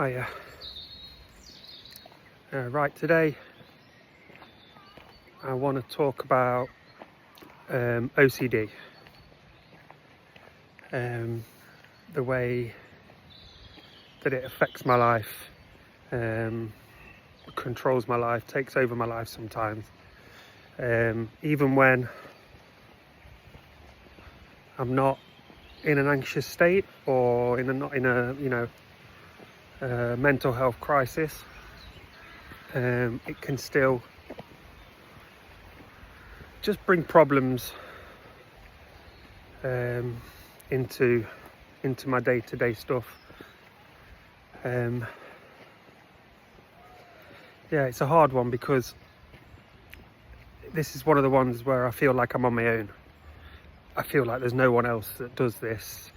Hiya. Right, today I want to talk about OCD, the way that it affects my life, controls my life, takes over my life sometimes, even when I'm not in an anxious state or not in a mental health crisis. It can still just bring problems into my day-to-day stuff. Yeah, it's a hard one because this is one of the ones where I feel like I'm on my own. I feel like there's no one else that does this,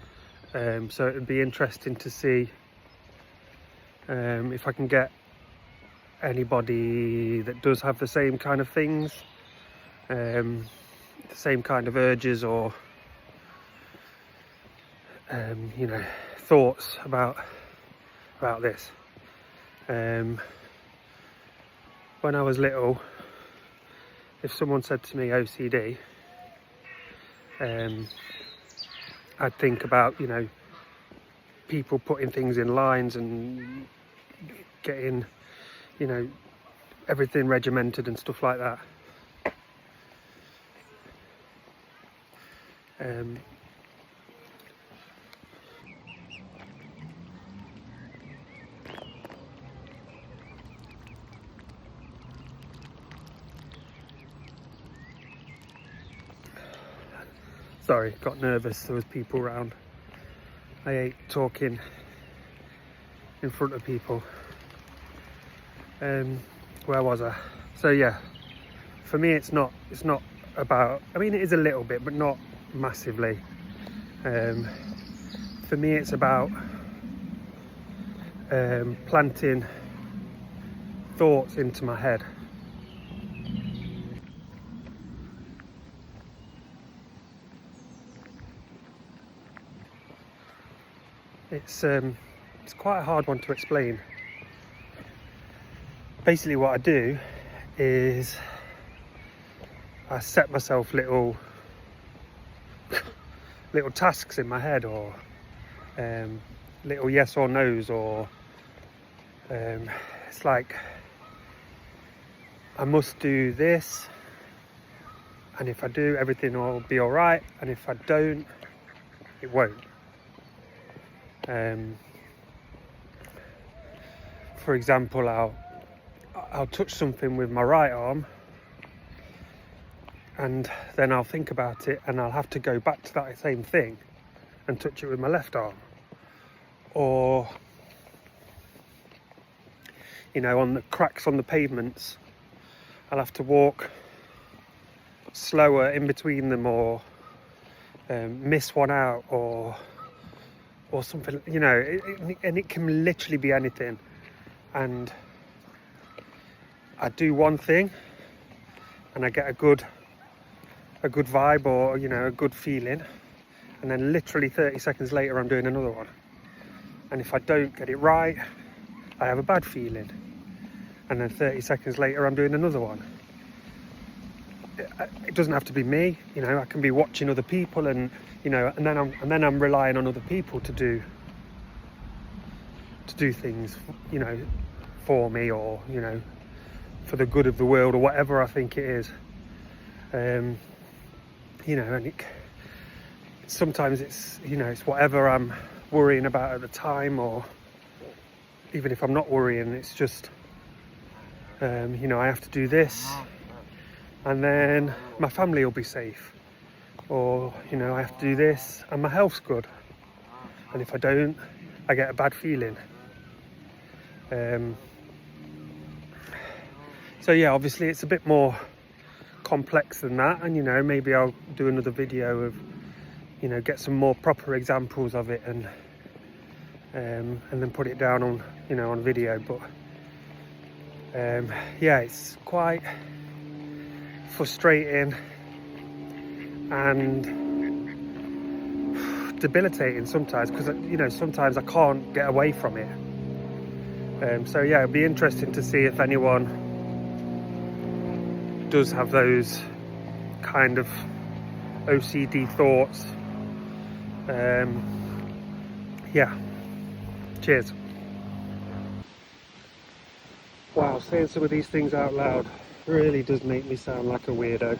so it would be interesting to see if I can get anybody that does have the same kind of things, the same kind of urges or thoughts about this. When I was little, if someone said to me OCD, I'd think about people putting things in lines and getting everything regimented and stuff like that. Sorry, got nervous, there was people around. I hate talking in front of people. Where was I? So yeah, for me it's not about, I mean it is a little bit, but not massively. For me it's about planting thoughts into my head. It's quite a hard one to explain. Basically what I do is I set myself little tasks in my head, or little yes or no's, or it's like I must do this, and if I do, everything will be all right, and if I don't, it won't. For example, I'll touch something with my right arm, and then I'll think about it, and I'll have to go back to that same thing and touch it with my left arm. Or on the cracks on the pavements, I'll have to walk slower in between them, or miss one out, or something, and it can literally be anything. And I do one thing and I get a good vibe, or a good feeling, and then literally 30 seconds later I'm doing another one, and if I don't get it right, I have a bad feeling, and then 30 seconds later I'm doing another one. It doesn't have to be me, I can be watching other people, and and then I'm relying on other people to do things, for me, or for the good of the world, or whatever I think it is. And sometimes it's it's whatever I'm worrying about at the time, or even if I'm not worrying, it's just I have to do this, and then my family will be safe, or I have to do this and my health's good, and if I don't, I get a bad feeling. So yeah, obviously it's a bit more complex than that, and maybe I'll do another video of get some more proper examples of it, and then put it down on on video. But yeah, it's quite frustrating and debilitating sometimes, because sometimes I can't get away from it. So yeah, it'd be interesting to see if anyone does have those kind of OCD thoughts. Yeah, cheers. Wow, saying some of these things out loud really does make me sound like a weirdo.